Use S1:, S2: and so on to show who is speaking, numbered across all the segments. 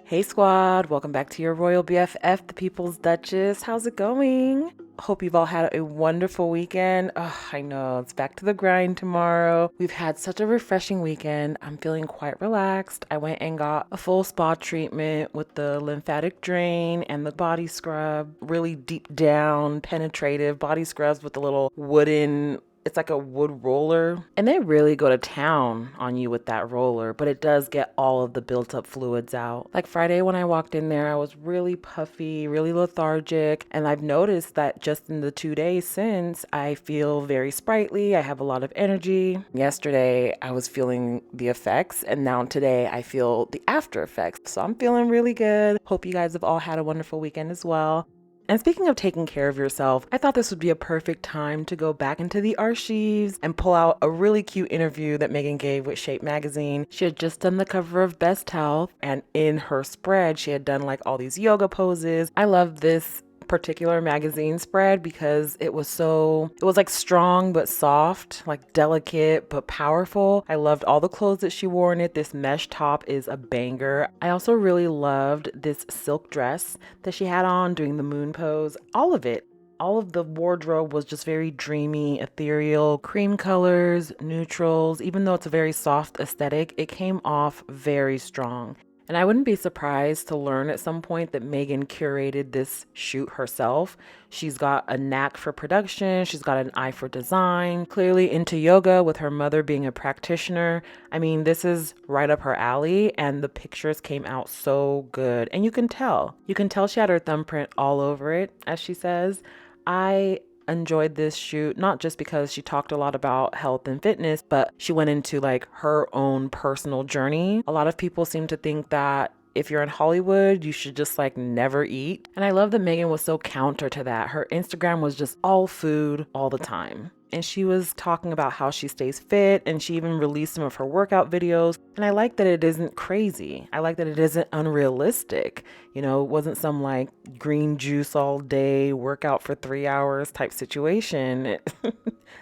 S1: Hey squad, welcome back to your Royal BFF, the People's Duchess. How's it going? Hope you've all had a wonderful weekend. I know, it's back to the grind tomorrow. We've had such a refreshing weekend. I'm feeling quite relaxed. I went and got a full spa treatment with the lymphatic drain and the body scrub. Really deep down, penetrative body scrubs with the little wooden, it's like a wood roller, and they really go to town on you with that roller, but it does get all of the built up fluids out. Like Friday when I walked in there, I was really puffy, really lethargic, and I've noticed that just in the 2 days since, I feel very sprightly. I have a lot of energy. Yesterday, I was feeling the effects, and now today I feel the after effects. So I'm feeling really good. Hope you guys have all had a wonderful weekend as well. And speaking of taking care of yourself, I thought this would be a perfect time to go back into the archives and pull out a really cute interview that Meghan gave with Shape magazine. She had just done the cover of Best Health, and in her spread, she had done like all these yoga poses. I love this particular magazine spread because it was like strong but soft, like delicate but powerful. I loved all the clothes that she wore in it. This mesh top is a banger. I also really loved this silk dress that she had on doing the moon pose. All of it. All of the wardrobe was just very dreamy, ethereal, cream colors, neutrals. Even though it's a very soft aesthetic, it came off very strong. And I wouldn't be surprised to learn at some point that Meghan curated this shoot herself. She's got a knack for production. She's got an eye for design, clearly into yoga with her mother being a practitioner. I mean, this is right up her alley, and the pictures came out so good. And you can tell she had her thumbprint all over it, as she says. I enjoyed this shoot, not just because she talked a lot about health and fitness, but she went into like her own personal journey. A lot of people seem to think that if you're in Hollywood, you should just like never eat. And I love that Meghan was so counter to that. Her Instagram was just all food all the time. And she was talking about how she stays fit, and she even released some of her workout videos. And I like that it isn't crazy. I like that it isn't unrealistic. You know, it wasn't some like green juice all day, workout for 3 hours type situation.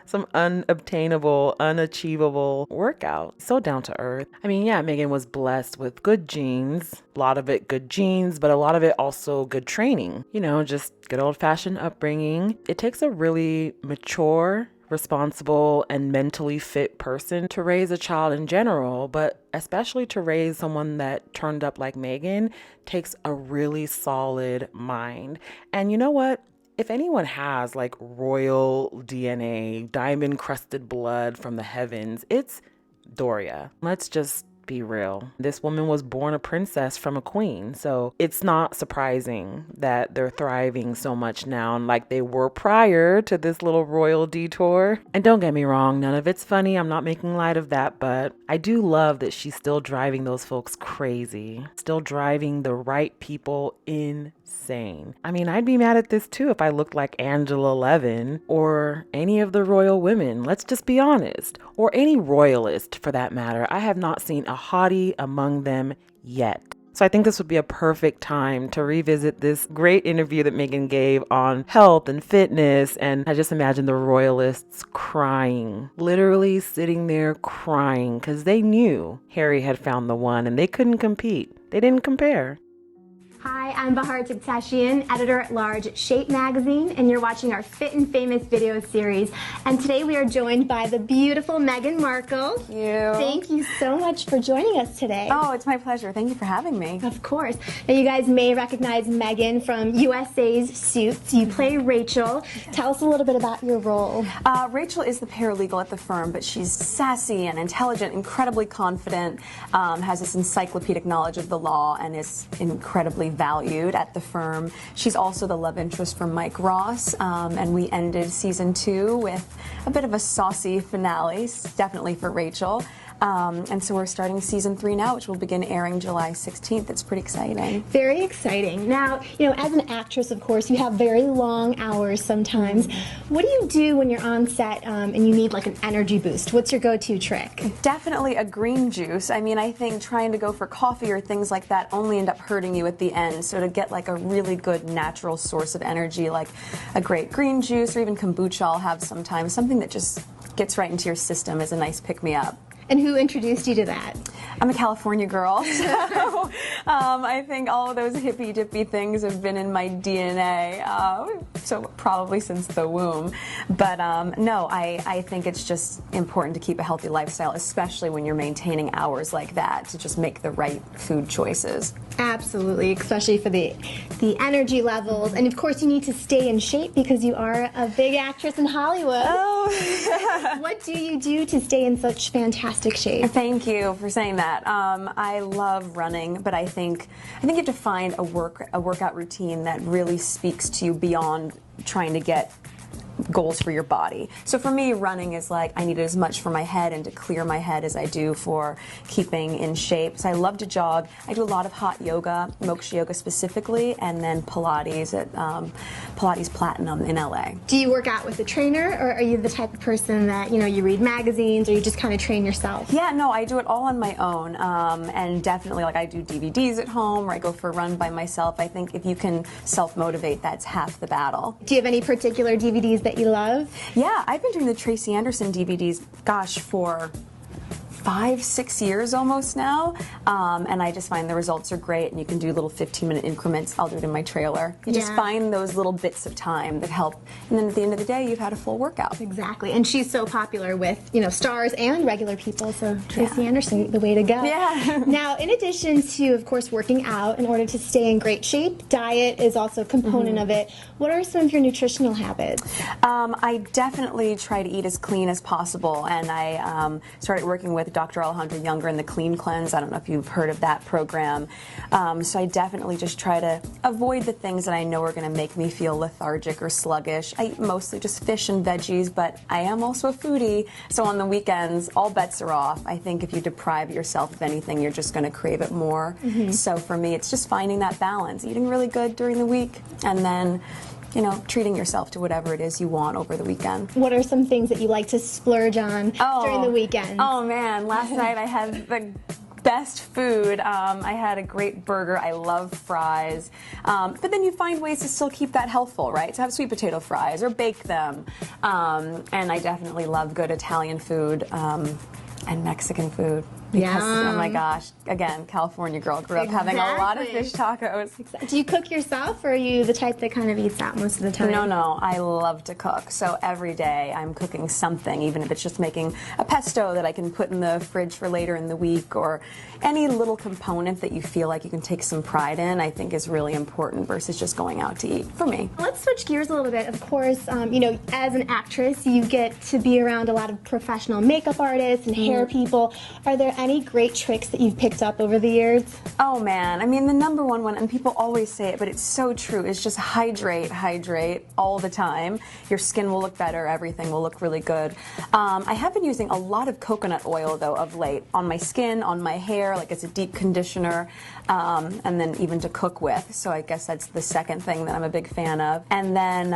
S1: Some unobtainable, unachievable workout. So down to earth. I mean, yeah, Meghan was blessed with good genes. A lot of it good genes, but a lot of it also good training. You know, just good old fashioned upbringing. It takes a really mature, responsible, and mentally fit person to raise a child in general, but especially to raise someone that turned up like Meghan takes a really solid mind. And you know what? If anyone has like royal DNA, diamond crusted blood from the heavens, it's Doria. Let's just be real. This woman was born a princess from a queen, so it's not surprising that they're thriving so much now, like they were prior to this little royal detour. And don't get me wrong, none of it's funny. I'm not making light of that, but I do love that she's still driving those folks crazy, still driving the right people insane. I mean, I'd be mad at this too if I looked like Angela Levin or any of the royal women. Let's just be honest. Or any royalist for that matter. I have not seen a hottie among them yet. So I think this would be a perfect time to revisit this great interview that Meghan gave on health and fitness. And I just imagine the royalists crying, literally sitting there crying because they knew Harry had found the one and they couldn't compete. They didn't compare.
S2: Hi, I'm Bahar Tiktashian, editor-at-large at Shape magazine, and you're watching our Fit and Famous video series. And today we are joined by the beautiful Meghan Markle.
S3: Thank you.
S2: Thank you so much for joining us today.
S3: Oh, it's my pleasure. Thank you for having me.
S2: Of course. Now, you guys may recognize Meghan from USA's Suits. You play Rachel. Tell us a little bit about your role.
S3: Rachel is the paralegal at the firm, but she's sassy and intelligent, incredibly confident, has this encyclopedic knowledge of the law, and is incredibly valued at the firm. She's also the love interest for Mike Ross, and we ended season 2 with a bit of a saucy finale, definitely for Rachel. And so we're starting season 3 now, which will begin airing July 16th. It's pretty exciting.
S2: Very exciting. Now, you know, as an actress, of course, you have very long hours sometimes. What do you do when you're on set and you need like an energy boost? What's your go-to trick?
S3: Definitely a green juice. I mean, I think trying to go for coffee or things like that only end up hurting you at the end. So to get like a really good natural source of energy, like a great green juice or even kombucha I'll have sometimes, something that just gets right into your system is a nice pick-me-up.
S2: And who introduced you to that?
S3: I'm a California girl, so I think all of those hippy dippy things have been in my DNA, so probably since the womb. But no, I think it's just important to keep a healthy lifestyle, especially when you're maintaining hours like that, to just make the right food choices.
S2: Absolutely, especially for the energy levels. And of course you need to stay in shape because you are a big actress in Hollywood.
S3: Oh.
S2: What do you do to stay in such fantastic shape?
S3: Thank you for saying that. I love running, but I think you have to find a workout routine that really speaks to you beyond trying to get goals for your body. So for me, running is like I need as much for my head and to clear my head as I do for keeping in shape. So I love to jog. I do a lot of hot yoga, moksha yoga specifically, and then Pilates at Pilates Platinum in LA.
S2: Do you work out with a trainer, or are you the type of person that, you read magazines, or you just kind of train yourself?
S3: Yeah, no, I do it all on my own, and definitely like I do DVDs at home, or I go for a run by myself. I think if you can self-motivate, that's half the battle.
S2: Do you have any particular DVDs that you love?
S3: Yeah, I've been doing the Tracy Anderson DVDs, gosh, for 5-6 years almost now, and I just find the results are great, and you can do little 15-minute increments. I'll do it in my trailer. You just find those little bits of time that help, and then at the end of the day, you've had a full workout.
S2: Exactly, and she's so popular with, stars and regular people, so Tracy Anderson, the way to go.
S3: Yeah.
S2: Now, in addition to, of course, working out in order to stay in great shape, diet is also a component of it. What are some of your nutritional habits?
S3: I definitely try to eat as clean as possible, and I started working with Dr. Alejandro Younger in the Clean Cleanse. I don't know if you've heard of that program. So I definitely just try to avoid the things that I know are going to make me feel lethargic or sluggish. I eat mostly just fish and veggies, but I am also a foodie, so on the weekends, all bets are off. I think if you deprive yourself of anything, you're just going to crave it more. So for me, it's just finding that balance, eating really good during the week, and then treating yourself to whatever it is you want over the weekend.
S2: What are some things that you like to splurge on during the weekend?
S3: Oh man, last night I had the best food. I had a great burger. I love fries. But then you find ways to still keep that healthful, right? To have sweet potato fries or bake them. And I definitely love good Italian food and Mexican food. Because, oh my gosh, again, California girl, grew up having a lot of fish tacos.
S2: Do you cook yourself, or are you the type that kind of eats out most of the time?
S3: No, I love to cook. So every day I'm cooking something, even if it's just making a pesto that I can put in the fridge for later in the week, or any little component that you feel like you can take some pride in, I think is really important versus just going out to eat, for me.
S2: Let's switch gears a little bit. Of course, as an actress, you get to be around a lot of professional makeup artists and hair people. Are there any great tricks that you've picked up over the years?
S3: Oh man, I mean the number one, and people always say it, but it's so true, is just hydrate all the time. Your skin will look better, everything will look really good. I have been using a lot of coconut oil though of late, on my skin, on my hair, like it's a deep conditioner, and then even to cook with. So I guess that's the second thing that I'm a big fan of. And then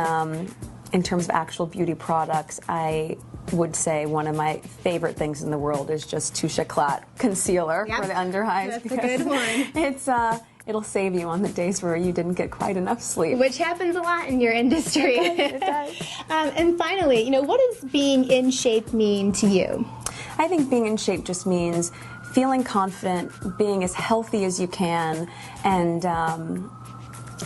S3: in terms of actual beauty products, I would say one of my favorite things in the world is just Touche Éclat concealer for the under eyes.
S2: That's a good one.
S3: It'll save you on the days where you didn't get quite enough sleep.
S2: Which happens a lot in your industry.
S3: It does.
S2: And finally, what does being in shape mean to you?
S3: I think being in shape just means feeling confident, being as healthy as you can,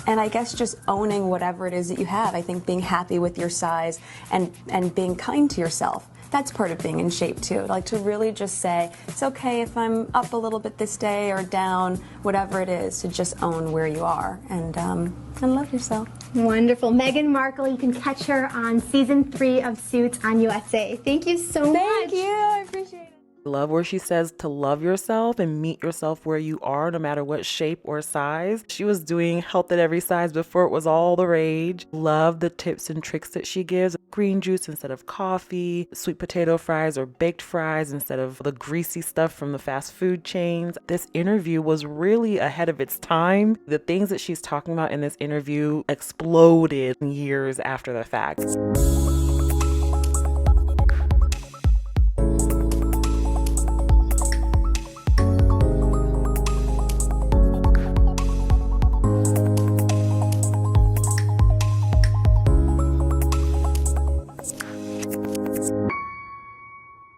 S3: and I guess just owning whatever it is that you have. I think being happy with your size and being kind to yourself. That's part of being in shape too. Like to really just say, it's okay if I'm up a little bit this day or down, whatever it is, to just own where you are and love yourself.
S2: Wonderful. Meghan Markle, you can catch her on season 3 of Suits on USA. Thank you so much.
S3: Thank you. I appreciate it.
S1: Love where she says to love yourself and meet yourself where you are, no matter what shape or size. She was doing health at every size before it was all the rage. Love the tips and tricks that she gives. Green juice instead of coffee, sweet potato fries or baked fries instead of the greasy stuff from the fast food chains. This interview was really ahead of its time. The things that she's talking about in this interview exploded years after the fact.